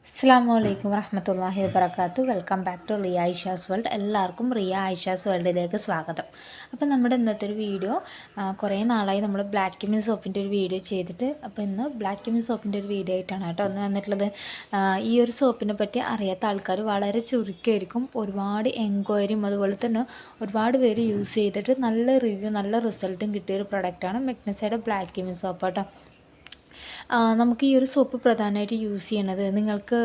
അസ്സലാമു അലൈക്കും വറഹ്മത്തുള്ളാഹി വബറകാതുഹു. Welcome back to Riya Aisha's world. എല്ലാവർക്കും റിയ ഐഷാസ് വേൾഡിലേക്ക് സ്വാഗതം. അപ്പോൾ നമ്മുടെ ഇന്നത്തെ ഒരു വീഡിയോ കുറേ നാളായി നമ്മൾ ബ്ലാക്ക് കിമി സോപ്പിൻ്റെ ഒരു വീഡിയോ ചെയ്തിട്ട്, അപ്പോൾ ഇന്ന് ബ്ലാക്ക് കിമി സോപ്പിൻ്റെ ഒരു വീഡിയോ ആയിട്ടാണ് കേട്ടോ ഒന്ന് വന്നിട്ടുള്ളത്. ഈ ഒരു സോപ്പിനെ പറ്റി അറിയാത്ത ആൾക്കാർ വളരെ ചുരുക്കമായിരിക്കും. ഒരുപാട് എൻക്വയറിയും അതുപോലെ തന്നെ ഒരുപാട് പേര് യൂസ് ചെയ്തിട്ട് നല്ല റിവ്യൂ നല്ല റിസൾട്ടും കിട്ടിയൊരു പ്രൊഡക്റ്റാണ് മെഗ്നസയുടെ ബ്ലാക്ക് കിമി സോപ്പ് കേട്ടോ. നമുക്ക് ഈ ഒരു സോപ്പ് പ്രധാനമായിട്ട് യൂസ് ചെയ്യണത് നിങ്ങൾക്ക്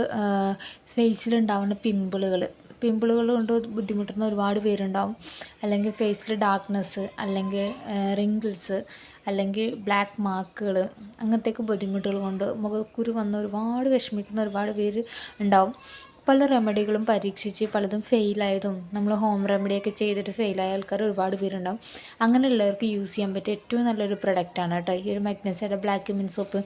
ഫേസിലുണ്ടാവുന്ന പിമ്പിളുകൾ കൊണ്ട് ബുദ്ധിമുട്ടുന്ന ഒരുപാട് പേരുണ്ടാവും. അല്ലെങ്കിൽ ഫേസിൽ ഡാർക്ക്നെസ്, അല്ലെങ്കിൽ റിങ്കിൾസ്, അല്ലെങ്കിൽ ബ്ലാക്ക് മാർക്കുകൾ, അങ്ങനത്തെയൊക്കെ ബുദ്ധിമുട്ടുകൾ കൊണ്ട് മുഖക്കുരു വന്ന് ഒരുപാട് വിഷമിക്കുന്ന ഒരുപാട് പേര് ഉണ്ടാവും. പല റെമഡികളും പരീക്ഷിച്ച് പലതും ഫെയിലായതും നമ്മൾ ഹോം റെമഡിയൊക്കെ ചെയ്തിട്ട് ഫെയിലായ ആൾക്കാർ ഒരുപാട് പേരുണ്ടാവും. അങ്ങനെയുള്ളവർക്ക് യൂസ് ചെയ്യാൻ പറ്റിയ ഏറ്റവും നല്ലൊരു പ്രൊഡക്റ്റാണ് കേട്ടോ ഈ ഒരു മെഗ്നസയുടെ ബ്ലാക്ക് കിമി സോപ്പ്.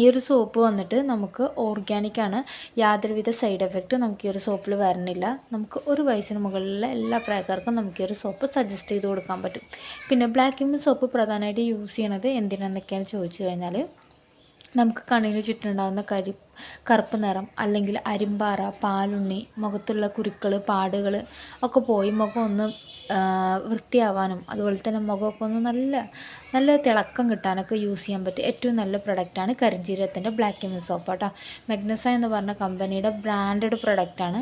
ഈ ഒരു സോപ്പ് വന്നിട്ട് നമുക്ക് ഓർഗാനിക്കാണ്. യാതൊരുവിധ സൈഡ് എഫക്റ്റ് നമുക്ക് ഈ ഒരു സോപ്പിൽ വരണില്ല. നമുക്ക് ഒരു വയസ്സിന് മുകളിലുള്ള എല്ലാ പ്രായക്കാർക്കും നമുക്ക് ഈ ഒരു സോപ്പ് സജസ്റ്റ് ചെയ്ത് കൊടുക്കാൻ പറ്റും. പിന്നെ ബ്ലാക്ക് കിമി സോപ്പ് പ്രധാനമായിട്ട് യൂസ് ചെയ്യണത് എന്തിനാണെന്നൊക്കെയാണ് ചോദിച്ചു കഴിഞ്ഞാൽ, നമുക്ക് കണ്ണിന് ചുറ്റുണ്ടാകുന്ന കറുപ്പ് നിറം, അല്ലെങ്കിൽ അരിമ്പാറ, പാലുണ്ണി, മുഖത്തുള്ള കുരുക്കൾ, പാടുകൾ ഒക്കെ പോയി മുഖം ഒന്ന് വൃത്തിയാവാനും അതുപോലെ തന്നെ മുഖമൊക്കെ ഒന്ന് നല്ല തിളക്കം കിട്ടാനൊക്കെ യൂസ് ചെയ്യാൻ പറ്റിയ ഏറ്റവും നല്ല പ്രൊഡക്റ്റാണ് കരിഞ്ജീരകത്തിൻ്റെ ബ്ലാക്ക് കിമി സോപ്പ് കേട്ടോ. മെഗ്നസ എന്ന് പറഞ്ഞ കമ്പനിയുടെ ബ്രാൻഡഡ് പ്രൊഡക്റ്റാണ്.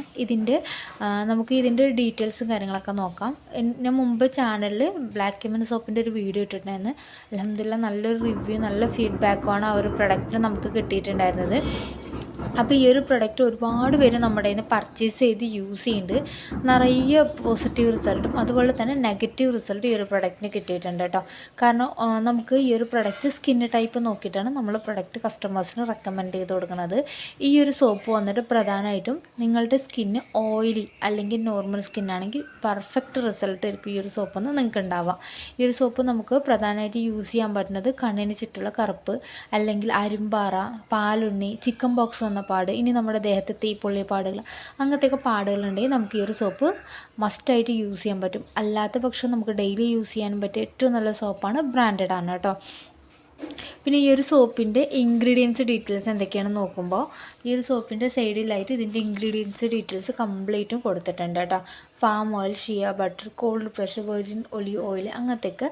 നമുക്ക് ഇതിൻ്റെ ഡീറ്റെയിൽസും കാര്യങ്ങളൊക്കെ നോക്കാം. ഞാൻ മുമ്പ് ചാനലിൽ ബ്ലാക്ക് കിമി സോപ്പിൻ്റെ ഒരു വീഡിയോ ഇട്ടിട്ടുണ്ടായിരുന്നു. അൽഹംദുലില്ലാ നല്ലൊരു റിവ്യൂ നല്ല ഫീഡ്ബാക്കുമാണ് ആ ഒരു പ്രൊഡക്റ്റിന് നമുക്ക് കിട്ടിയിട്ടുണ്ടായിരുന്നത്. അപ്പോൾ ഈ ഒരു പ്രൊഡക്റ്റ് ഒരുപാട് പേര് നമ്മുടെ കയ്യിൽ നിന്ന് പർച്ചേസ് ചെയ്ത് യൂസ് ചെയ്യുന്നുണ്ട്. നിറയെ പോസിറ്റീവ് റിസൾട്ടും അതുപോലെ തന്നെ നെഗറ്റീവ് റിസൾട്ട് ഈ ഒരു പ്രൊഡക്റ്റിന് കിട്ടിയിട്ടുണ്ട് കേട്ടോ. കാരണം നമുക്ക് ഈ ഒരു പ്രൊഡക്റ്റ് സ്കിന്ന് ടൈപ്പ് നോക്കിയിട്ടാണ് നമ്മൾ പ്രൊഡക്റ്റ് കസ്റ്റമേഴ്സിന് റെക്കമെൻഡ് ചെയ്ത് കൊടുക്കുന്നത്. ഈ ഒരു സോപ്പ് വന്നിട്ട് പ്രധാനമായിട്ടും നിങ്ങളുടെ സ്കിന്ന് ഓയിലി അല്ലെങ്കിൽ നോർമൽ സ്കിന്നാണെങ്കിൽ പെർഫെക്റ്റ് റിസൾട്ട് ആയിരിക്കും ഈ ഒരു സോപ്പെന്ന് നിങ്ങൾക്ക് ഉണ്ടാവാം. ഈ ഒരു സോപ്പ് നമുക്ക് പ്രധാനമായിട്ട് യൂസ് ചെയ്യാൻ പറ്റുന്നത് കണ്ണിന് ചുറ്റുള്ള കറുപ്പ്, അല്ലെങ്കിൽ അരുമ്പാറ, പാലുണ്ണി, ചിക്കൻ ബോക്സ് വന്ന പാട്, ഇനി നമ്മുടെ ദേഹത്ത് തീപ്പൊള്ളി പാടുകൾ, അങ്ങനത്തെയൊക്കെ പാടുകളുണ്ടെങ്കിൽ നമുക്ക് ഈ ഒരു സോപ്പ് മസ്റ്റായിട്ട് യൂസ് ചെയ്യാൻ പറ്റും. അല്ലാത്ത പക്ഷം നമുക്ക് ഡെയിലി യൂസ് ചെയ്യാനും പറ്റിയ ഏറ്റവും നല്ല സോപ്പാണ്, ബ്രാൻഡഡ് ആണ് കേട്ടോ. പിന്നെ ഈ ഒരു സോപ്പിൻ്റെ ഇൻഗ്രീഡിയൻസ് ഡീറ്റെയിൽസ് എന്തൊക്കെയാണെന്ന് നോക്കുമ്പോൾ ഈ ഒരു സോപ്പിൻ്റെ സൈഡിലായിട്ട് ഇതിൻ്റെ ഇൻഗ്രീഡിയൻസ് ഡീറ്റെയിൽസ് കംപ്ലീറ്റും കൊടുത്തിട്ടുണ്ട് കേട്ടോ. Palm oil, shea butter, cold pressure, virgin olive oil, അങ്ങനത്തെയൊക്കെ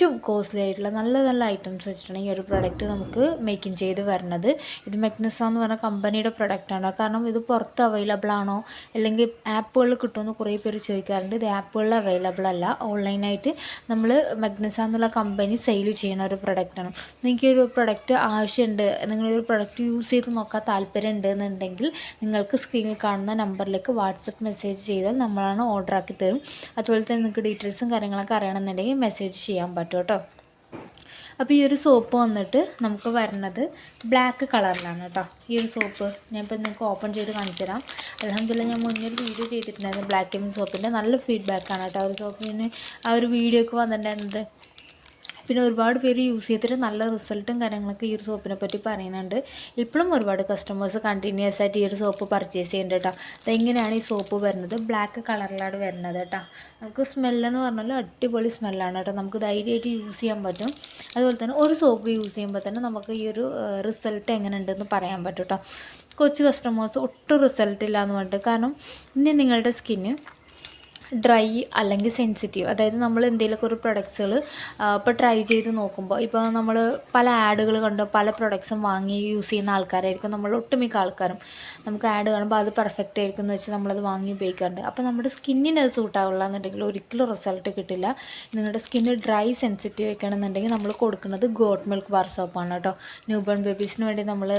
ഏറ്റവും കോസ്റ്റ്ലി ആയിട്ടുള്ള നല്ല നല്ല ഐറ്റംസ് വെച്ചിട്ടാണ് ഈ ഒരു പ്രൊഡക്റ്റ് നമുക്ക് മേക്കിംഗ് ചെയ്ത് വരുന്നത്. ഇത് മെഗ്നസ എന്ന് പറഞ്ഞ കമ്പനിയുടെ പ്രൊഡക്റ്റാണ്. കാരണം ഇത് പുറത്ത് അവൈലബിൾ ആണോ അല്ലെങ്കിൽ ആപ്പുകളിൽ കിട്ടുമെന്ന് കുറേ പേര് ചോദിക്കാറുണ്ട്. ഇത് ആപ്പുകളിൽ അവൈലബിൾ അല്ല, ഓൺലൈനായിട്ട് നമ്മൾ മെഗ്നസ എന്നുള്ള കമ്പനി സെയിൽ ചെയ്യുന്ന ഒരു പ്രൊഡക്റ്റാണ്. നിങ്ങൾക്ക് ഒരു പ്രൊഡക്റ്റ് ആവശ്യമുണ്ട്, നിങ്ങളൊരു പ്രൊഡക്റ്റ് യൂസ് ചെയ്ത് നോക്കാൻ താല്പര്യം ഉണ്ടെന്നുണ്ടെങ്കിൽ നിങ്ങൾക്ക് സ്ക്രീനിൽ കാണുന്ന നമ്പറിലേക്ക് വാട്സപ്പ് മെസ്സേജ് ചെയ്താൽ നമ്മളാണ് ഓർഡർ ആക്കി തരും. അതുപോലെ തന്നെ നിങ്ങൾക്ക് ഡീറ്റെയിൽസും കാര്യങ്ങളൊക്കെ അറിയണമെന്നുണ്ടെങ്കിൽ മെസ്സേജ് ചെയ്യാൻ പറ്റും കേട്ടോ. അപ്പോൾ ഈ ഒരു സോപ്പ് വന്നിട്ട് നമുക്ക് വരുന്നത് ബ്ലാക്ക് കളറിലാണ് കേട്ടോ. ഈ ഒരു സോപ്പ് ഞാനിപ്പോൾ നിങ്ങൾക്ക് ഓപ്പൺ ചെയ്ത് കാണിച്ചു തരാം. അൽഹംദുലില്ലാ ഞാൻ മുന്നേ ഒരു വീഡിയോ ചെയ്തിട്ടുണ്ടായിരുന്നു ബ്ലാക്ക് കിമി സോപ്പിൻ്റെ. നല്ല ഫീഡ്ബാക്കാണ് കേട്ടോ ആ ഒരു സോപ്പിന്, ആ ഒരു വീഡിയോ ഒക്കെ വന്നിട്ടുണ്ടായിരുന്നത്. പിന്നെ ഒരുപാട് പേര് യൂസ് ചെയ്തിട്ട് നല്ല റിസൾട്ടും കാര്യങ്ങളൊക്കെ ഈ ഒരു സോപ്പിനെ പറ്റി പറയുന്നുണ്ട്. ഇപ്പോഴും ഒരുപാട് കസ്റ്റമേഴ്സ് കണ്ടിന്യൂസ് ആയിട്ട് ഈ ഒരു സോപ്പ് പർച്ചേസ് ചെയ്യുന്നുണ്ട് കേട്ടോ. അതെങ്ങനെയാണ് ഈ സോപ്പ് വരുന്നത്, ബ്ലാക്ക് കളറിലാണ് വരുന്നത് കേട്ടോ. നമുക്ക് സ്മെല്ലെന്ന് പറഞ്ഞാൽ അടിപൊളി സ്മെല്ലാണ് കേട്ടോ. നമുക്ക് ധൈര്യമായിട്ട് യൂസ് ചെയ്യാൻ പറ്റും. അതുപോലെ തന്നെ ഒരു സോപ്പ് യൂസ് ചെയ്യുമ്പോൾ തന്നെ നമുക്ക് ഈ ഒരു റിസൾട്ട് എങ്ങനെ ഉണ്ടെന്ന് പറയാൻ പറ്റും കേട്ടോ. കൊച്ചു കസ്റ്റമേഴ്സ് ഒട്ടും റിസൾട്ട് ഇല്ല എന്ന് പറഞ്ഞിട്ട്, കാരണം ഇനി നിങ്ങളുടെ സ്കിന്ന് ഡ്രൈ അല്ലെങ്കിൽ സെൻസിറ്റീവ്, അതായത് നമ്മൾ എന്തെങ്കിലുമൊക്കെ ഒരു പ്രൊഡക്ട്സുകൾ ഇപ്പോൾ ട്രൈ ചെയ്ത് നോക്കുമ്പോൾ, ഇപ്പോൾ നമ്മൾ പല ആഡുകൾ കണ്ട് പല പ്രൊഡക്ട്സും വാങ്ങി യൂസ് ചെയ്യുന്ന ആൾക്കാരായിരിക്കും നമ്മൾ ഒട്ടുമിക്ക ആൾക്കാരും. നമുക്ക് ആഡ് കാണുമ്പോൾ അത് പെർഫെക്റ്റ് ആയിരിക്കും എന്ന് വെച്ച് നമ്മളത് വാങ്ങി ഉപയോഗിക്കാറുണ്ട്. അപ്പോൾ നമ്മുടെ സ്കിന്നിന് അത് സൂട്ടാവില്ല എന്നുണ്ടെങ്കിൽ ഒരിക്കലും റിസൾട്ട് കിട്ടില്ല. നിങ്ങളുടെ സ്കിന്ന് ഡ്രൈ സെൻസിറ്റീവ് വെക്കണമെന്നുണ്ടെങ്കിൽ നമ്മൾ കൊടുക്കുന്നത് ഗോട്ട് മിൽക്ക് ബാർ സോപ്പാണ് കേട്ടോ. ന്യൂ ബോൺ ബേബീസിന് വേണ്ടി നമ്മൾ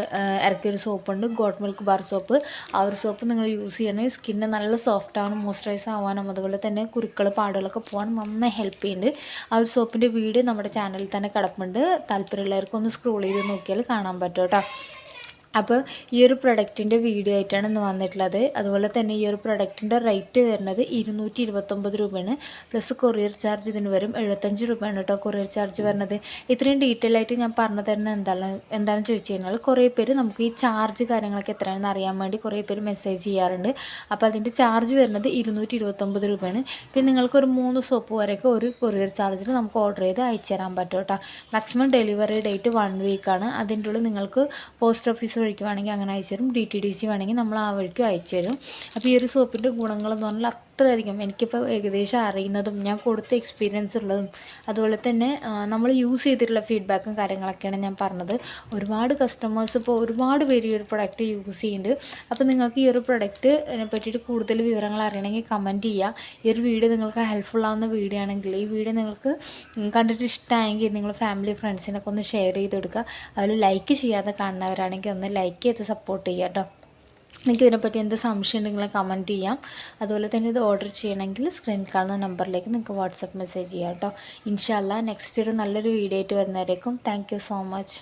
ഇറക്കിയൊരു സോപ്പുണ്ട്, ഗോട്ട് മിൽക്ക് ബാർ സോപ്പ്. ആ ഒരു സോപ്പ് നിങ്ങൾ യൂസ് ചെയ്യണമെങ്കിൽ സ്കിന്ന് നല്ല സോഫ്റ്റാണ്, മോയ്സ്ചറൈസ് ആവാനും അതുപോലെ തന്നെ കുരുക്കൾ പാടുകളൊക്കെ പോകാൻ നന്നായി ഹെൽപ്പ് ചെയ്യുന്നുണ്ട്. ആ ഒരു സോപ്പിൻ്റെ വീഡിയോ നമ്മുടെ ചാനലിൽ തന്നെ കിടപ്പുണ്ട്. താല്പര്യമുള്ളവർക്ക് ഒന്ന് സ്ക്രോൾ ചെയ്ത് നോക്കിയാൽ കാണാൻ പറ്റും കേട്ടോ. അപ്പോൾ ഈ ഒരു പ്രൊഡക്റ്റിൻ്റെ വീഡിയോ ആയിട്ടാണ് ഇന്ന് വന്നിട്ടുള്ളത്. അതുപോലെ തന്നെ ഈ ഒരു പ്രൊഡക്റ്റിൻ്റെ റേറ്റ് വരുന്നത് 229 രൂപയാണ്. പ്ലസ് കൊറിയർ ചാർജ് ഇതിന് വരും 75 രൂപയാണ് കേട്ടോ കൊറിയർ ചാർജ് വരുന്നത്. ഇത്രയും ഡീറ്റെയിൽ ആയിട്ട് ഞാൻ പറഞ്ഞു തരുന്നത് എന്താണെന്ന് ചോദിച്ചു കഴിഞ്ഞാൽ, കുറേ പേര് നമുക്ക് ഈ ചാർജ് കാര്യങ്ങളൊക്കെ എത്രയാണെന്ന് അറിയാൻ വേണ്ടി കുറേ പേര് മെസ്സേജ് ചെയ്യാറുണ്ട്. അപ്പോൾ അതിൻ്റെ ചാർജ് വരുന്നത് 229 രൂപയാണ്. പിന്നെ നിങ്ങൾക്കൊരു 3 സോപ്പ് വരെയൊക്കെ ഒരു കൊറിയർ ചാർജിൽ നമുക്ക് ഓർഡർ ചെയ്ത് അയച്ചു തരാൻ പറ്റും കേട്ടോ. Maximum delivery date 1 വീക്കാണ്. അതിൻ്റെ ഉള്ളിൽ നിങ്ങൾക്ക് പോസ്റ്റ് ഓഫീസ് വഴിക്ക് വേണമെങ്കിൽ അങ്ങനെ അയച്ചു തരും, DTDC വേണമെങ്കിൽ നമ്മൾ ആ വഴിക്ക് അയച്ചു തരും. അപ്പോൾ ഈ ഒരു സോപ്പിൻ്റെ ഗുണങ്ങളെന്ന് പറഞ്ഞാൽ അത്രയധികം എനിക്കിപ്പോൾ ഏകദേശം അറിയുന്നതും ഞാൻ കൊടുത്ത എക്സ്പീരിയൻസ് ഉള്ളതും അതുപോലെ തന്നെ നമ്മൾ യൂസ് ചെയ്തിട്ടുള്ള ഫീഡ്ബാക്കും കാര്യങ്ങളൊക്കെയാണ് ഞാൻ പറഞ്ഞത്. ഒരുപാട് കസ്റ്റമേഴ്സ് ഇപ്പോൾ ഒരുപാട് പേര് ഈ ഒരു പ്രൊഡക്റ്റ് യൂസ് ചെയ്യുന്നുണ്ട്. അപ്പോൾ നിങ്ങൾക്ക് ഈ ഒരു പ്രൊഡക്റ്റിനെ പറ്റിയിട്ട് കൂടുതൽ വിവരങ്ങൾ അറിയണമെങ്കിൽ കമൻറ്റ് ചെയ്യുക. ഈ ഒരു വീഡിയോ നിങ്ങൾക്ക് ഹെൽപ്ഫുൾ ആവുന്ന വീഡിയോ ആണെങ്കിൽ ഈ വീഡിയോ നിങ്ങൾക്ക് കണ്ടിട്ട് ഇഷ്ടമായെങ്കിൽ നിങ്ങൾ ഫാമിലി ഫ്രണ്ട്സിനൊക്കെ ഒന്ന് ഷെയർ ചെയ്ത് കൊടുക്കുക. അതിൽ ലൈക്ക് ചെയ്യാതെ കാണുന്നവരാണെങ്കിൽ ഒന്ന് ലൈക്ക് ചെയ്ത് സപ്പോർട്ട് ചെയ്യുക കേട്ടോ. നിങ്ങൾക്ക് ഇതിനെപ്പറ്റി എന്ത് സംശയം ഉണ്ടെങ്കിൽ കമൻറ്റ് ചെയ്യാം. അതുപോലെ തന്നെ ഇത് ഓർഡർ ചെയ്യണമെങ്കിൽ സ്ക്രീൻ കാണുന്ന നമ്പറിലേക്ക് നിങ്ങൾക്ക് വാട്സപ്പ് മെസ്സേജ് ചെയ്യാം കേട്ടോ. ഇൻഷാ അല്ലാ നെക്സ്റ്റ് ഒരു നല്ലൊരു വീഡിയോ ആയിട്ട് വരുന്നവരേക്കും താങ്ക് യു സോ മച്ച്.